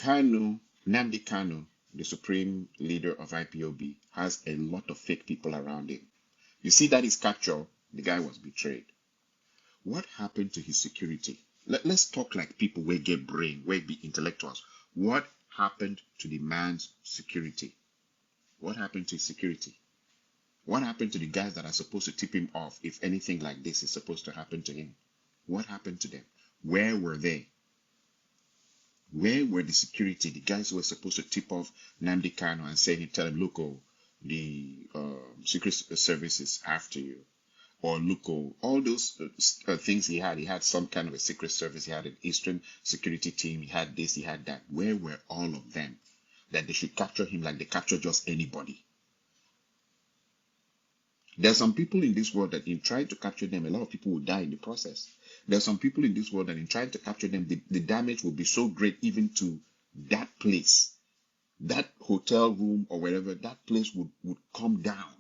Nnamdi Kanu, the supreme leader of IPOB, has a lot of fake people around him. You see that his capture, the guy was betrayed. What happened to his security? Let's talk like people where get brain, where be intellectuals. What happened to the man's security? What happened to his security? What happened to the guys that are supposed to tip him off if anything like this is supposed to happen to him? What happened to them? Where were they? Where were the security, the guys who were supposed to tip off Nnamdi Kanu and say, tell him, look, oh, the secret service is after you? Or look, oh, all those things he had some kind of a secret service, he had an Eastern security team, he had this, he had that. Where were all of them? That they should capture him like they capture just anybody. There are some people in this world that in trying to capture them, a lot of people will die in the process. There are some people in this world that in trying to capture them, the damage will be so great even to that place, that hotel room or wherever, that place would come down.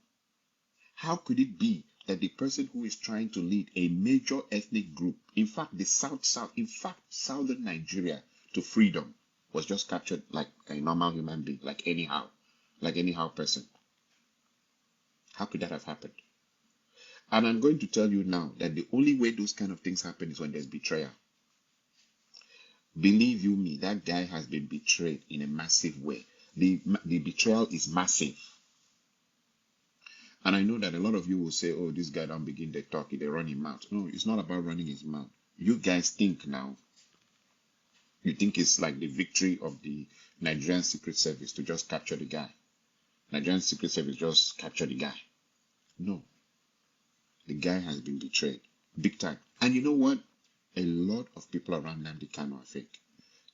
How could it be that the person who is trying to lead a major ethnic group, in fact, the southern Nigeria to freedom, was just captured like a normal human being, like anyhow person? How could that have happened? And I'm going to tell you now that the only way those kind of things happen is when there's betrayal. Believe you me, that guy has been betrayed in a massive way. The betrayal is massive. And I know that a lot of you will say, oh, this guy don't begin to talk, they run him out. No, it's not about running his mouth. You guys think now, you think it's like the victory of the Nigerian Secret Service to just capture the guy. Nigerian Secret Service just capture the guy. No. The guy has been betrayed. Big time. And you know what? A lot of people around Nnamdi Kanu are fake.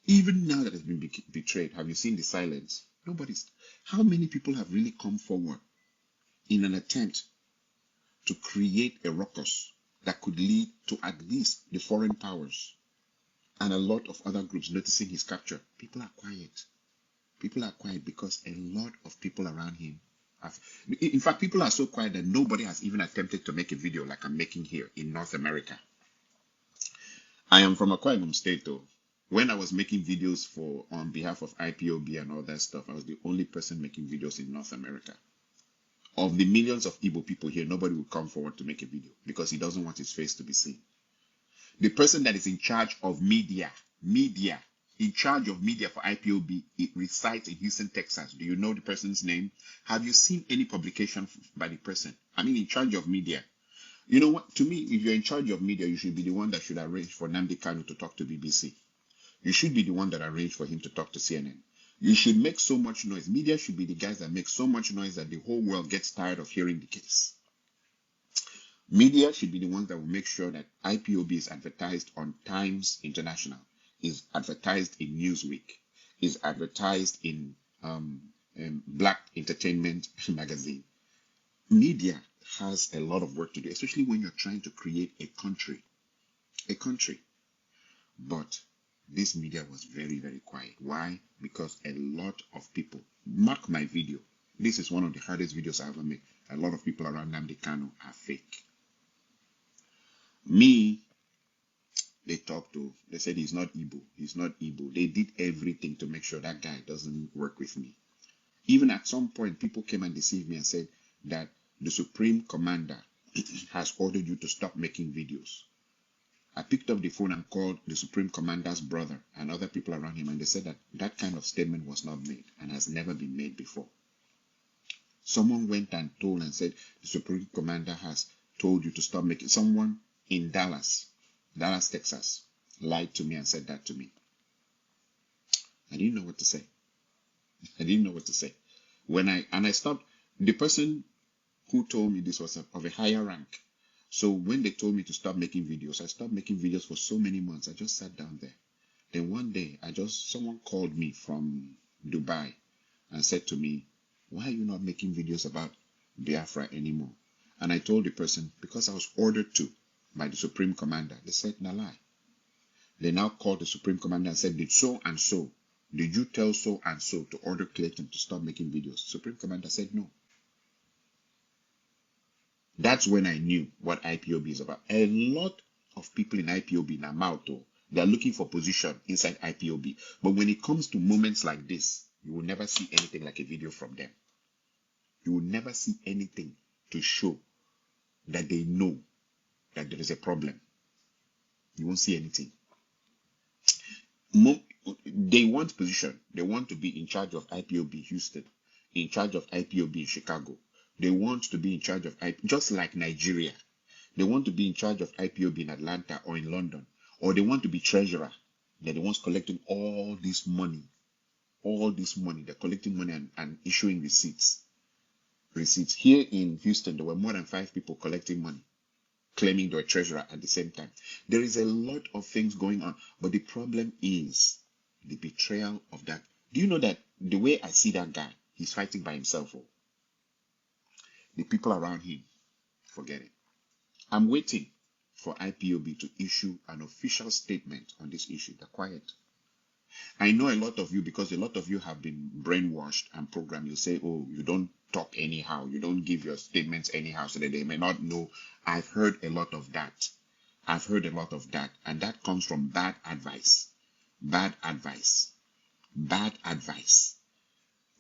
Even now that has been betrayed, have you seen the silence? Nobody's. How many people have really come forward in an attempt to create a ruckus that could lead to at least the foreign powers and a lot of other groups noticing his capture? People are quiet. People are quiet because a lot of people around him have. In fact, people are so quiet that nobody has even attempted to make a video like I'm making here in North America. I am from Akwa Ibom State, though. When I was making videos on behalf of IPOB and all that stuff, I was the only person making videos in North America. Of the millions of Igbo people here, nobody will come forward to make a video because he doesn't want his face to be seen. The person that is in charge of media in charge of media for IPOB, it resides in Houston, Texas. Do you know the person's name? Have you seen any publication by the person? I mean, in charge of media. You know what? To me, if you're in charge of media, you should be the one that should arrange for Nnamdi Kanu to talk to BBC. You should be the one that arranged for him to talk to CNN. You should make so much noise. Media should be the guys that make so much noise that the whole world gets tired of hearing the case. Media should be the ones that will make sure that IPOB is advertised on Times International, is advertised in Newsweek, is advertised in Black Entertainment magazine. Media has a lot of work to do, especially when you're trying to create a country. But this media was very, very quiet. Why? Because a lot of people, mark my video, this is one of the hardest videos I ever made. A lot of people around Nnamdi Kanu are fake. Me, they talked to, they said he's not Igbo. They did everything to make sure that guy doesn't work with me. Even at some point, people came and deceived me and said that the Supreme Commander has ordered you to stop making videos. I picked up the phone and called the Supreme Commander's brother and other people around him, and they said that that kind of statement was not made and has never been made before. Someone went and told and said the Supreme Commander has told you to stop making. Someone in Dallas, Texas, lied to me and said that to me. I didn't know what to say. When I stopped, the person who told me this was of a higher rank. So when they told me to stop making videos, I stopped making videos for so many months. I just sat down there. Then one day, someone called me from Dubai and said to me, why are you not making videos about Biafra anymore? And I told the person, because I was ordered to by the Supreme Commander. They said, no lie. They now called the Supreme Commander and said, did so and so, did you tell so and so to order Clayton to stop making videos? Supreme Commander said no. That's when I knew what IPOB is about. A lot of people in IPOB, Namauto, They are looking for position inside IPOB. But when it comes to moments like this, you will never see anything like a video from them. You will never see anything to show that they know that there is a problem. You won't see anything. They want position. They want to be in charge of IPOB Houston, in charge of IPOB in Chicago. They want to be in charge of just like Nigeria. They want to be in charge of IPOB in Atlanta or in London, or they want to be treasurer. They're the ones collecting all this money. All this money. They're collecting money and issuing receipts. Here in Houston, there were more than 5 people collecting money, claiming they're a treasurer at the same time. There is a lot of things going on, but the problem is the betrayal of that. Do you know that the way I see that guy, he's fighting by himself? Oh. The people around him, forget it. I'm waiting for IPOB to issue an official statement on this issue. They're quiet. I know a lot of you, because a lot of you have been brainwashed and programmed. You say, oh, you don't talk anyhow. You don't give your statements anyhow so that they may not know. I've heard a lot of that. And that comes from bad advice. Bad advice. Bad advice.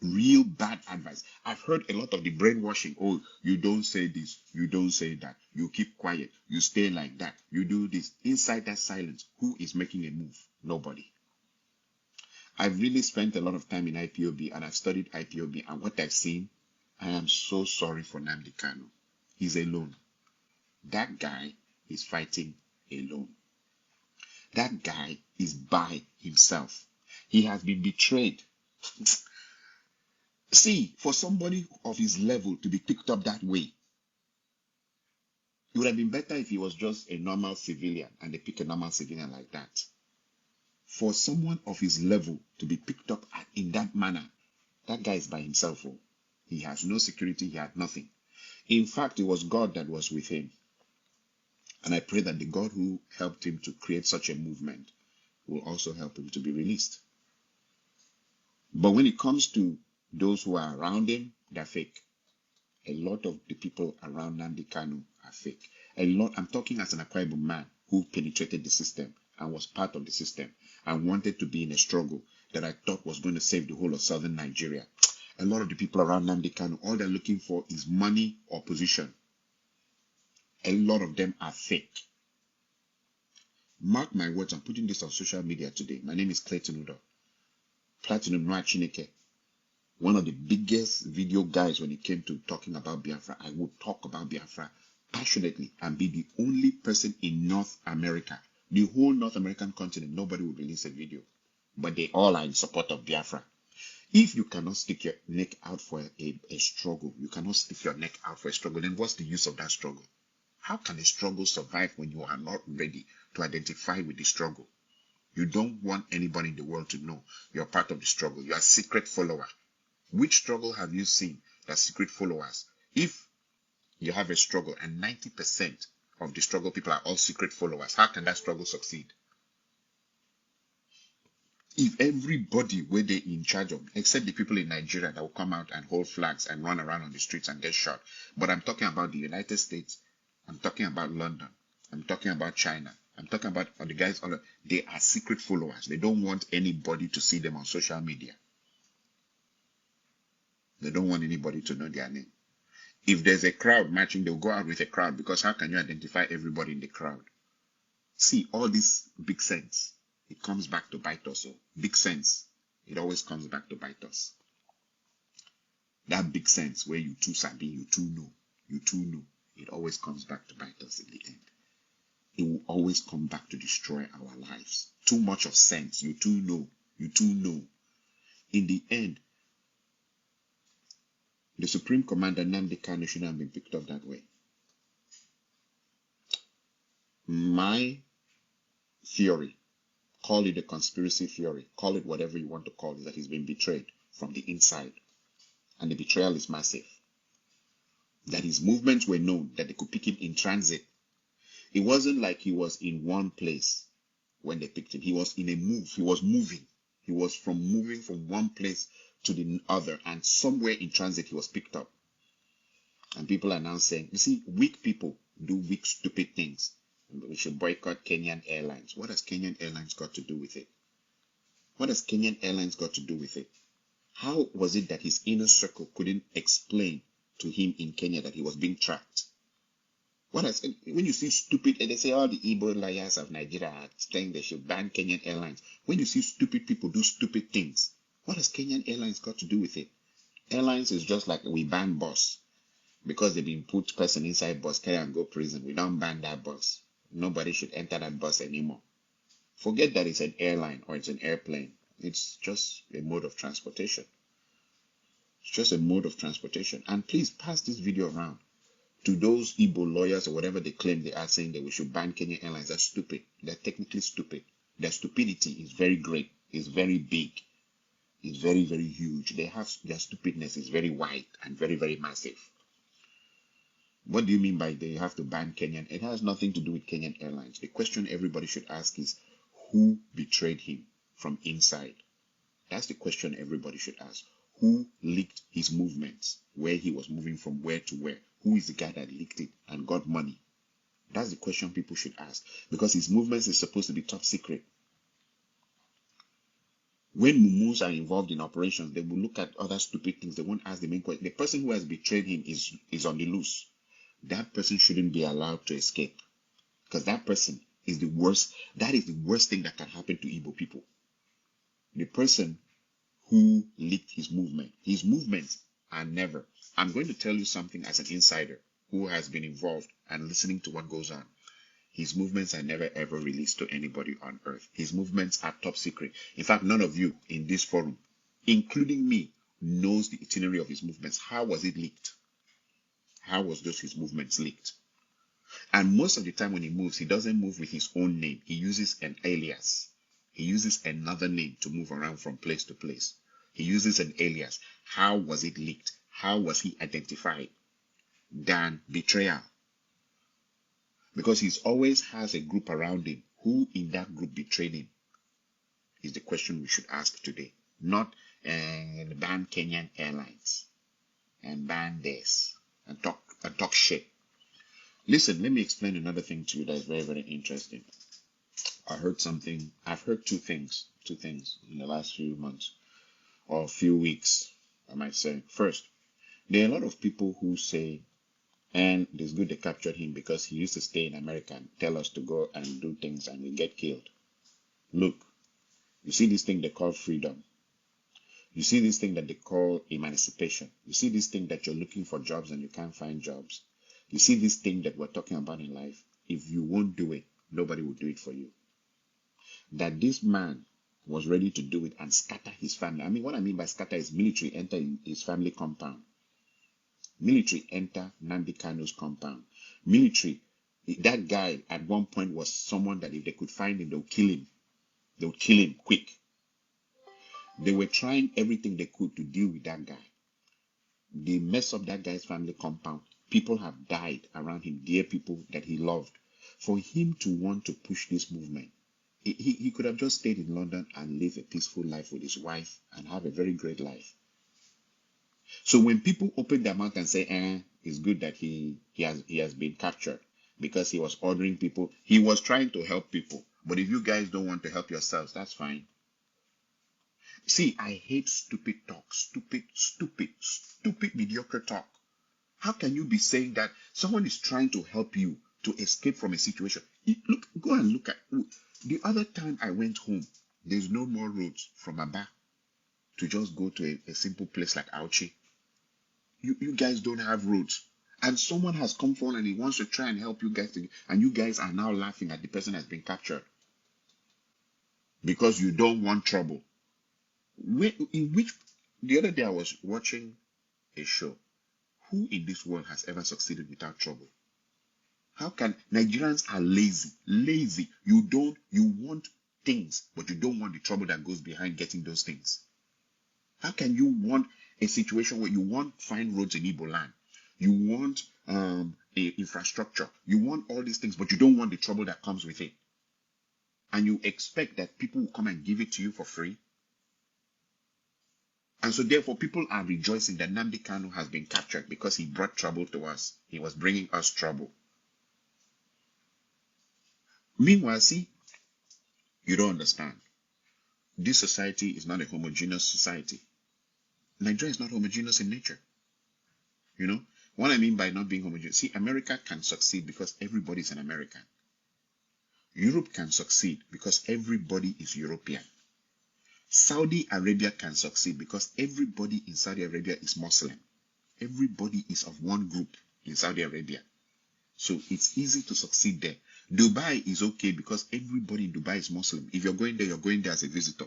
Real bad advice. I've heard a lot of the brainwashing. Oh, you don't say this. You don't say that. You keep quiet. You stay like that. You do this. Inside that silence, who is making a move? Nobody. I've really spent a lot of time in IPOB, and I've studied IPOB, and what I've seen, I am so sorry for Nnamdi Kanu. He's alone. That guy is fighting alone. That guy is by himself. He has been betrayed. See, for somebody of his level to be picked up that way, it would have been better if he was just a normal civilian and they pick a normal civilian like that. For someone of his level to be picked up in that manner, that guy is by himself. Oh. He has no security, he had nothing. In fact, it was God that was with him. And I pray that the God who helped him to create such a movement will also help him to be released. But when it comes to those who are around him, they're fake. A lot of the people around Nnamdi Kanu are fake. I'm talking as an Akwa Ibom man who penetrated the system and was part of the system and wanted to be in a struggle that I thought was going to save the whole of southern Nigeria. A lot of the people around Nnamdi Kanu, all they're looking for is money or position. A lot of them are fake. Mark my words, I'm putting this on social media today. My name is Clayton Udo. Platinum Noah Chineke. One of the biggest video guys when it came to talking about Biafra. I would talk about Biafra passionately and be the only person in North America, the whole North American continent, nobody would release a video. But they all are in support of Biafra. If you cannot stick your neck out for a struggle, you cannot stick your neck out for a struggle, then what's the use of that struggle? How can a struggle survive when you are not ready to identify with the struggle? You don't want anybody in the world to know you're part of the struggle. You are a secret follower. Which struggle have you seen that secret followers? If you have a struggle and 90% of the struggle people are all secret followers, how can that struggle succeed? If everybody were they in charge of, except the people in Nigeria that will come out and hold flags and run around on the streets and get shot. But I'm talking about the United States. I'm talking about London. I'm talking about China. I'm talking about the guys, they are secret followers. They don't want anybody to see them on social media. They don't want anybody to know their name. If there's a crowd marching, they'll go out with a crowd, because how can you identify everybody in the crowd? See, all this big sense, it comes back to bite us. So big sense, it always comes back to bite us. That big sense where you too sabi, you too know, it always comes back to bite us in the end. It will always come back to destroy our lives. Too much of sense, you too know. In the end, the Supreme Commander Nnamdi Kanu shouldn't have been picked up that way. My theory, call it a conspiracy theory, call it whatever you want to call it, that he's been betrayed from the inside. And the betrayal is massive. That his movements were known, that they could pick him in transit. It wasn't like he was in one place when they picked him. He was in a move. He was moving. He was moving from one place to the other, and somewhere in transit he was picked up. And people are now saying, you see, weak people do weak, stupid things. We should boycott Kenyan Airlines. What has Kenyan Airlines got to do with it? What has Kenyan Airlines got to do with it? How was it that his inner circle couldn't explain to him in Kenya that he was being tracked? When you see stupid, and they say all the Igbo liars of Nigeria are saying they should ban Kenyan Airlines. When you see stupid people do stupid things, what has Kenyan Airlines got to do with it? Airlines is just like we ban bus because they've been put person inside bus, carry and go prison. We don't ban that bus. Nobody should enter that bus anymore. Forget that it's an airline or it's an airplane. It's just a mode of transportation. It's just a mode of transportation. And please pass this video around to those Igbo lawyers or whatever they claim they are, saying that we should ban Kenyan Airlines. That's stupid. They're technically stupid. Their stupidity is very great. It's very big. It's very, very huge. Their stupidness is very wide and very, very massive. What do you mean by they have to ban Kenyan? It has nothing to do with Kenyan Airlines. The question everybody should ask is, who betrayed him from inside? That's the question everybody should ask. Who leaked his movements? Where he was moving from where to where? Who is the guy that leaked it and got money? That's the question people should ask. Because his movements is supposed to be top secret. When mumus are involved in operations, they will look at other stupid things. They won't ask the main question. The person who has betrayed him is on the loose. That person shouldn't be allowed to escape. Because that person is the worst. That is the worst thing that can happen to Igbo people. The person who leaked his movements are never. I'm going to tell you something as an insider who has been involved and listening to what goes on. His movements are never ever released to anybody on earth. His movements are top secret. In fact, none of you in this forum, including me, knows the itinerary of his movements. How was it leaked? How was his movements leaked? And most of the time when he moves, he doesn't move with his own name. He uses an alias. He uses another name to move around from place to place. He uses an alias. How was it leaked? How was he identified? Than betrayal. Because he always has a group around him. Who in that group betrayed him? Is the question we should ask today. Not ban Kenyan Airlines and ban this and talk shit. Listen, let me explain another thing to you that is very, very interesting. I've heard two things in the last few months or few weeks, I might say. First, there are a lot of people who say, and it's good they captured him because he used to stay in America and tell us to go and do things and we get killed. Look, you see this thing they call freedom. You see this thing that they call emancipation. You see this thing that you're looking for jobs and you can't find jobs. You see this thing that we're talking about in life. If you won't do it, nobody will do it for you. That this man was ready to do it and scatter his family. I mean, what I mean by scatter is military enter his family compound. Military enter Nnamdi Kanu'S compound. Military, that guy at one point was someone that if they could find him, they'll kill him. They'll kill him quick. They were trying everything they could to deal with that guy. They messed up that guy's family compound. People have died around him, dear people that he loved. For him to want to push this movement, he could have just stayed in London and live a peaceful life with his wife and have a very great life. So when people open their mouth and say, it's good that he has been captured because he was ordering people, he was trying to help people. But if you guys don't want to help yourselves, that's fine. See, I hate stupid talk, stupid, mediocre talk. How can you be saying that someone is trying to help you to escape from a situation? Look, go and look at the other time I went home. There's no more roads from Aba to just go to a simple place like Auchi. You guys don't have roads. And someone has come forward and he wants to try and help you guys. And you guys are now laughing at the person has been captured. Because you don't want trouble. The other day I was watching a show. Who in this world has ever succeeded without trouble? How can Nigerians are lazy? Lazy. You want things, but you don't want the trouble that goes behind getting those things. How can you want a situation where you want fine roads in Igbo land? You want infrastructure. You want all these things, but you don't want the trouble that comes with it. And you expect that people will come and give it to you for free? And so therefore people are rejoicing that Nnamdi Kanu has been captured because he brought trouble to us. He was bringing us trouble. Meanwhile, see, you don't understand. This society is not a homogeneous society. Nigeria is not homogeneous in nature. You know what I mean by not being homogeneous? See, America can succeed because everybody is an American. Europe can succeed because everybody is European. Saudi Arabia can succeed because everybody in Saudi Arabia is Muslim. Everybody is of one group in Saudi Arabia. So it's easy to succeed there. Dubai is okay because everybody in Dubai is Muslim. If you're going there, you're going there as a visitor.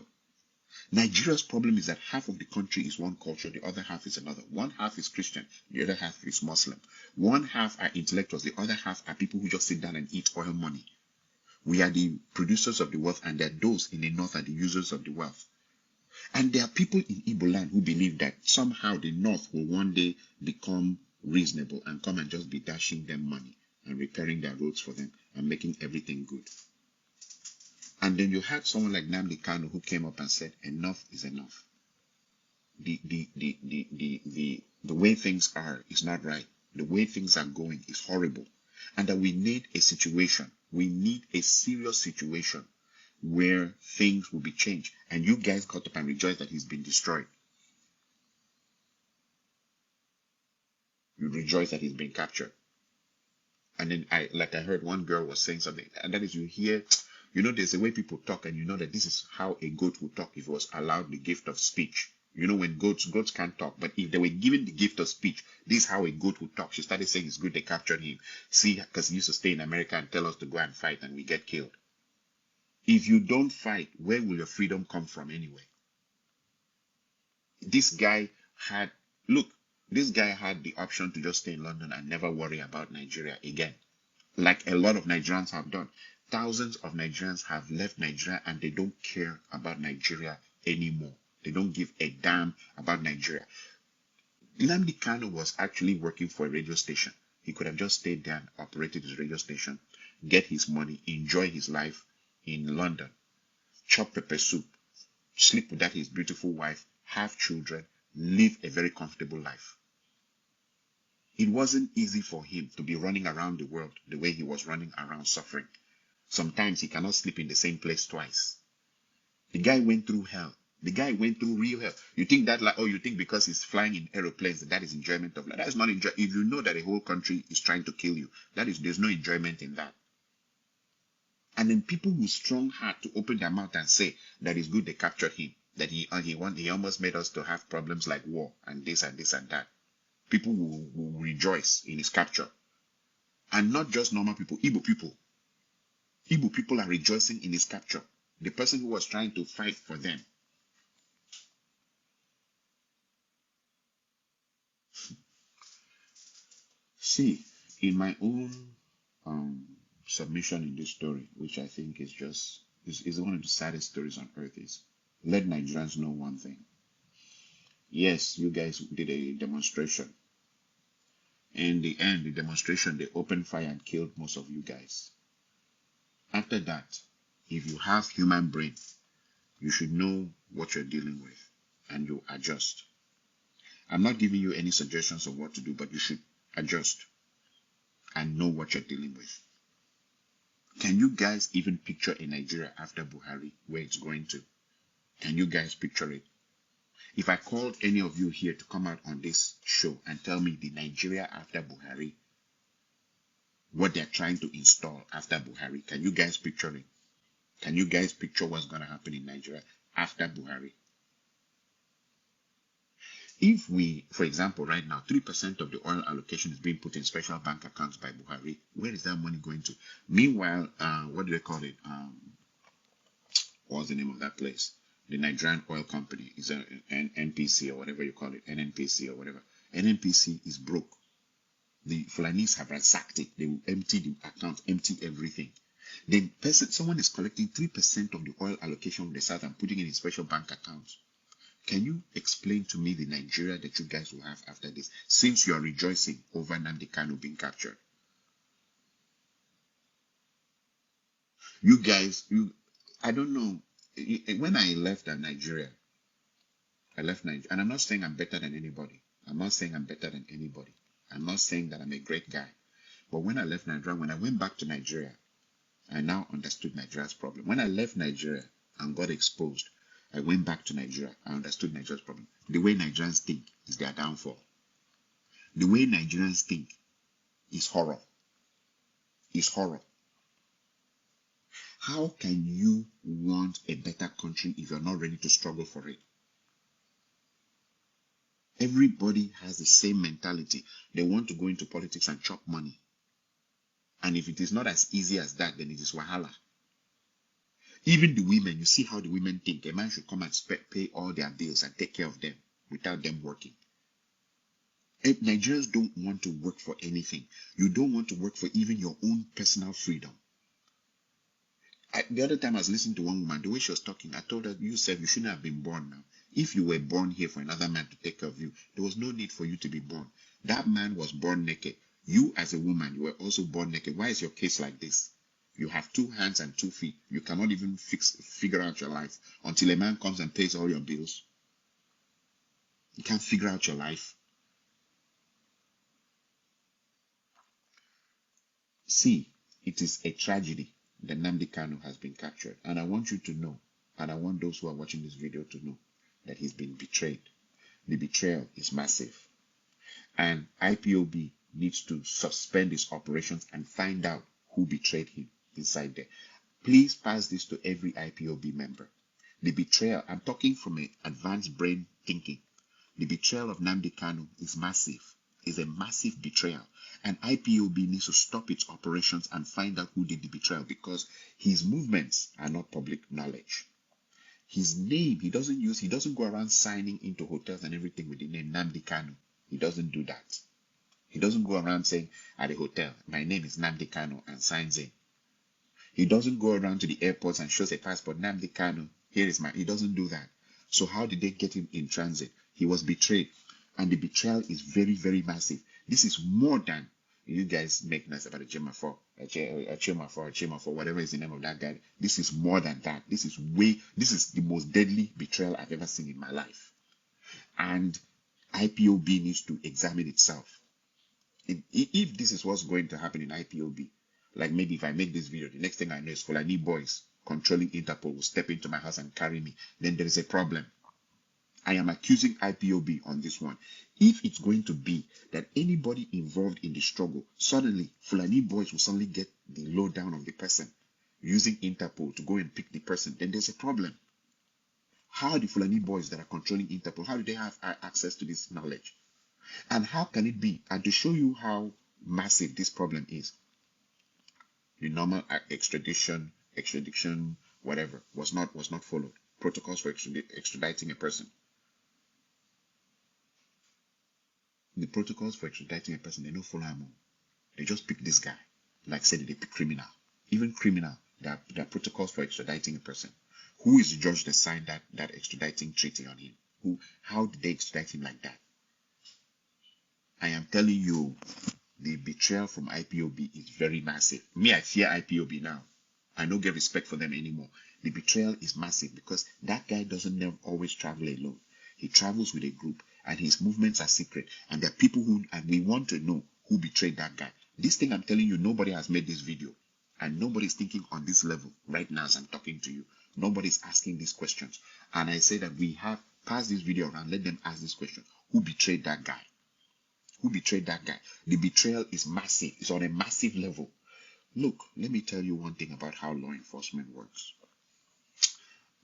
Nigeria's problem is that half of the country is one culture, the other half is another. One half is Christian, the other half is Muslim. One half are intellectuals, the other half are people who just sit down and eat oil money. We are the producers of the wealth, and there are those in the north are the users of the wealth. And there are people in Igbo land who believe that somehow the north will one day become reasonable and come and just be dashing them money and repairing their roads for them and making everything good. And then you had someone like Nnamdi Kanu who came up and said, enough is enough. The way things are is not right. The way things are going is horrible. And that we need a situation. We need a serious situation where things will be changed. And you guys got up and rejoiced that he's been destroyed. You rejoice that he's been captured. And then I heard one girl was saying something, and that is, you hear, there's a way people talk, and you know that this is how a goat would talk if it was allowed the gift of speech. When goats can't talk, but if they were given the gift of speech, this is how a goat would talk. She started saying it's good they captured him. See, because he used to stay in America and tell us to go and fight, and we get killed. If you don't fight, where will your freedom come from anyway? This guy had the option to just stay in London and never worry about Nigeria again, like a lot of Nigerians have done. Thousands of Nigerians have left Nigeria and they don't care about Nigeria anymore. They don't give a damn about Nigeria. Nnamdi Kanu was actually working for a radio station. He could have just stayed there and operated his radio station, get his money, enjoy his life in London, chop pepper soup, sleep with his beautiful wife, have children, live a very comfortable life. It wasn't easy for him to be running around the world the way he was running around, suffering. Sometimes he cannot sleep in the same place twice. The guy went through hell. The guy went through real hell. You think that, you think because he's flying in aeroplanes that is enjoyment of life. That is not enjoy. If you know that a whole country is trying to kill you, there's no enjoyment in that. And then people with strong heart to open their mouth and say that it's good they captured him, that he almost made us to have problems like war and this and this and that. People will rejoice in his capture. And not just normal people, Igbo people. Igbo people are rejoicing in his capture. The person who was trying to fight for them. See, in my own submission in this story, which I think is one of the saddest stories on earth, is let Nigerians know one thing. Yes, you guys did a demonstration. In the end, the demonstration, they opened fire and killed most of you guys. After that, if you have human brain, you should know what you're dealing with and you adjust. I'm not giving you any suggestions of what to do, but you should adjust and know what you're dealing with. Can you guys even picture a Nigeria after Buhari, where it's going to? Can you guys picture it? If I called any of you here to come out on this show and tell me the Nigeria after Buhari, what they're trying to install after Buhari, can you guys picture it? Can you guys picture what's going to happen in Nigeria after Buhari? If we, for example, right now, 3% of the oil allocation is being put in special bank accounts by Buhari, where is that money going to? Meanwhile, what do they call it? What's the name of that place? The Nigerian oil company is an NPC or whatever you call it, NNPC or whatever. NNPC is broke. The Fulanese have ransacked it. They will empty the account, empty everything. Then someone is collecting 3% of the oil allocation from the south and putting it in special bank accounts. Can you explain to me the Nigeria that you guys will have after this, since you are rejoicing over Nnamdi Kanu being captured? You guys, I don't know. When I left Nigeria, and I'm not saying I'm better than anybody. I'm not saying I'm not saying that I'm a great guy. But when I left Nigeria, when I went back to Nigeria, I now understood Nigeria's problem. When I left Nigeria and got exposed, I went back to Nigeria. I understood Nigeria's problem. The way Nigerians think is their downfall. The way Nigerians think is horror. Is horror. How can you want a better country if you're not ready to struggle for it? Everybody has the same mentality. They want to go into politics and chop money. And if it is not as easy as that, then it is wahala. Even the women, you see how the women think. A man should come and pay all their bills and take care of them without them working. Nigerians don't want to work for anything. You don't want to work for even your own personal freedom. The other time I was listening to one woman, the way she was talking, I told her, you said you shouldn't have been born now. If you were born here for another man to take care of you, there was no need for you to be born. That man was born naked. You as a woman, you were also born naked. Why is your case like this? You have 2 hands and 2 feet. You cannot even figure out your life until a man comes and pays all your bills. You can't figure out your life. See, it is a tragedy that Nnamdi Kanu has been captured. And I want you to know, and I want those who are watching this video to know, that he's been betrayed. The betrayal is massive. And IPOB needs to suspend its operations and find out who betrayed him inside there. Please pass this to every IPOB member. The betrayal, I'm talking from an advanced brain thinking. The betrayal of Nnamdi Kanu is massive. It's a massive betrayal. And IPOB needs to stop its operations and find out who did the betrayal, because his movements are not public knowledge. His name, he doesn't go around signing into hotels and everything with the name Nnamdi Kanu. He doesn't do that. He doesn't go around saying at a hotel, my name is Nnamdi Kanu, and signs in. He doesn't go around to the airports and shows a passport, Nnamdi Kanu, here is he doesn't do that. So how did they get him in transit? He was betrayed. And the betrayal is very, very massive. This is more than you guys make nice about a Chemafor, whatever is the name of that guy. This is more than that. This is the most deadly betrayal I've ever seen in my life. And IPOB needs to examine itself. If this is what's going to happen in IPOB, like maybe if I make this video, the next thing I know is Fulani boys controlling Interpol will step into my house and carry me, then there is a problem. I am accusing IPOB on this one. If it's going to be that anybody involved in the struggle, suddenly Fulani boys will suddenly get the lowdown of the person using Interpol to go and pick the person, then there's a problem. How are the Fulani boys that are controlling Interpol, how do they have access to this knowledge? And how can it be? And to show you how massive this problem is, the normal extradition, whatever, was not followed. Protocols for extraditing a person. The protocols for extraditing a person, they don't follow them. They just pick this guy. Like said, they pick criminal. Even criminal, there are protocols for extraditing a person. Who is the judge that signed that extraditing treaty on him? How did they extradite him like that? I am telling you, the betrayal from IPOB is very massive. Me, I fear IPOB now. I don't get respect for them anymore. The betrayal is massive because that guy doesn't always travel alone. He travels with a group and his movements are secret. And there are people and we want to know who betrayed that guy. This thing I'm telling you, nobody has made this video. And nobody's thinking on this level right now as I'm talking to you. Nobody's asking these questions. And I say that we have passed this video around. Let them ask this question. Who betrayed that guy? Who betrayed that guy? The betrayal is massive. It's on a massive level. Look, let me tell you one thing about how law enforcement works.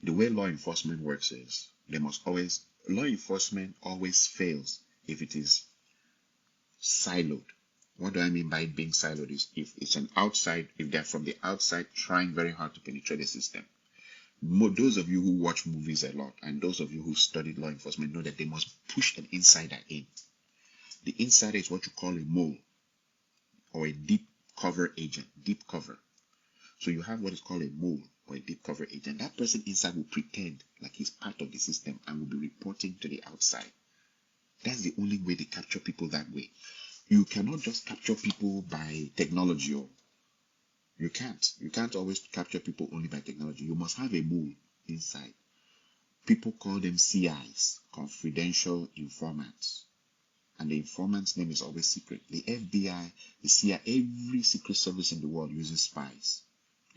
The way law enforcement works is law enforcement always fails if it is siloed. What do I mean by it being siloed is if they're from the outside trying very hard to penetrate the system. Those of you who watch movies a lot and those of you who studied law enforcement know that they must push an insider in. The insider is what you call a mole or a deep cover agent, deep cover. So you have what is called a mole or a deep cover agent. That person inside will pretend like he's part of the system and will be reporting to the outside. That's the only way they capture people that way. You cannot just capture people by technology. You can't always capture people only by technology. You must have a mole inside. People call them CIs, confidential informants. And the informant's name is always secret. The FBI, the CIA, every secret service in the world uses spies.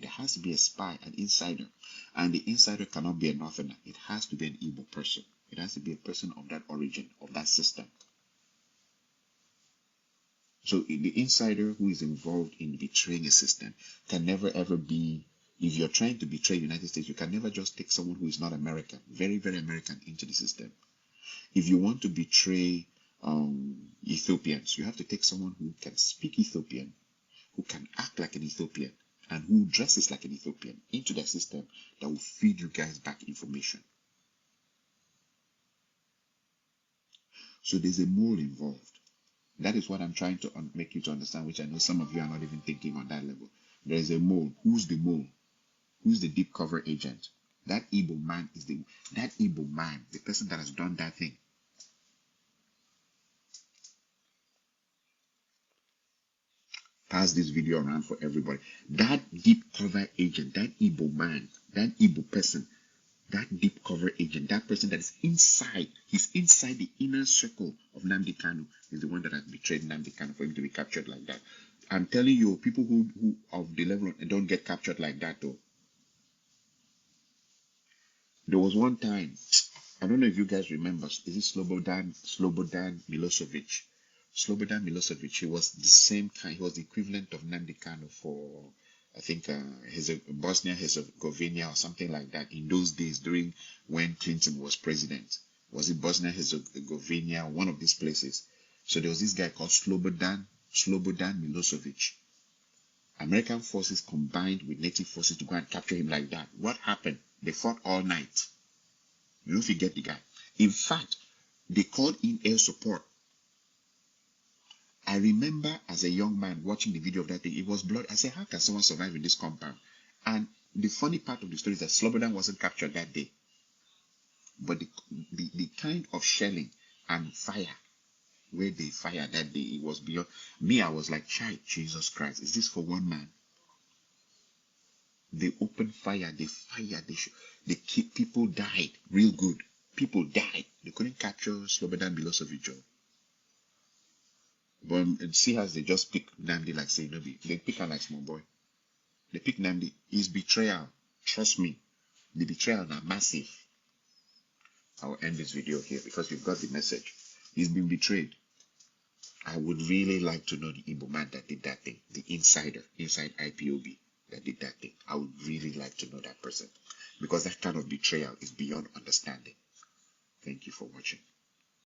There has to be a spy, an insider. And the insider cannot be a northerner. It has to be an Igbo person. It has to be a person of that origin, of that system. So the insider who is involved in betraying a system can never ever be, if you're trying to betray the United States, you can never just take someone who is not American, very, very American, into the system. If you want to betray Ethiopians, you have to take someone who can speak Ethiopian, who can act like an Ethiopian, and who dresses like an Ethiopian into the system that will feed you guys back information. So there's a mole involved. That is what I'm trying to make you to understand, which I know some of you are not even thinking on that level. There is a mole. Who's the mole? Who's the deep cover agent? That Igbo man is the person that has done that thing. Pass this video around for everybody. That deep cover agent, that Igbo man, that Igbo person, that deep cover agent, that person that is inside, he's inside the inner circle of Nnamdi Kanu, is the one that has betrayed Nnamdi Kanu for him to be captured like that. I'm telling you, people who of the level don't get captured like that though. There was one time, I don't know if you guys remember, is it Slobodan Milosevic? Slobodan Milosevic, he was the same kind, he was the equivalent of Nnamdi Kanu for, I think, Bosnia-Herzegovina or something like that in those days during when Clinton was president. Was it Bosnia-Herzegovina, one of these places? So there was this guy called Slobodan Milosevic. American forces combined with native forces to go and capture him like that. What happened? They fought all night. You don't forget the guy. In fact, they called in air support. I remember as a young man watching the video of that thing, it was blood. I said, how can someone survive in this compound? And the funny part of the story is that Slobodan wasn't captured that day. But the kind of shelling and fire where they fired that day, it was beyond me. I was like, Jesus Christ, is this for one man? They opened fire, they keep people died real good. People died. They couldn't capture Slobodan Milosevic. But see how they just pick Nnamdi like say no be. They pick her like small boy. They pick Nnamdi. His betrayal. Trust me. The betrayal is massive. I will end this video here because you've got the message. He's been betrayed. I would really like to know the Igbo man that did that thing. The insider, inside IPOB that did that thing. I would really like to know that person. Because that kind of betrayal is beyond understanding. Thank you for watching.